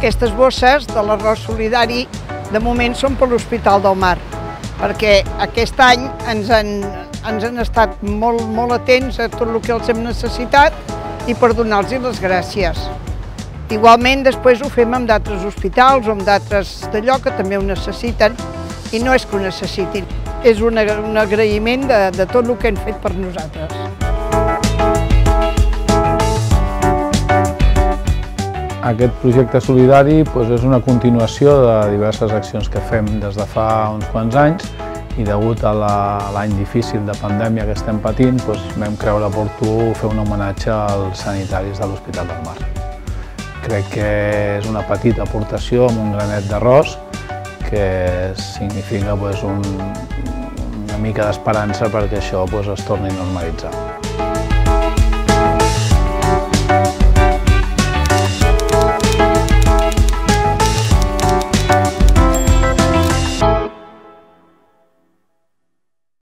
Aquestes bosses de l'arròs solidari de moment són per l'Hospital del Mar, perquè aquest any ens han estat molt atents a tot el que els hem necessitat i per donar-los les gràcies. Igualment després ho fem amb d'altres hospitals o amb d'altres d'allò que també ho necessiten i no és que ho necessitin, és un agraïment de tot el que han fet per nosaltres. Aquest projecte solidari és una continuació de diverses accions que fem des de fa uns quants anys i degut a l'any difícil de pandèmia que estem patint vam creure oportú fer un homenatge als sanitaris de l'Hospital del Mar. Crec que és una petita aportació amb un granet d'arròs que significa una mica d'esperança perquè això es torni a normalitzar.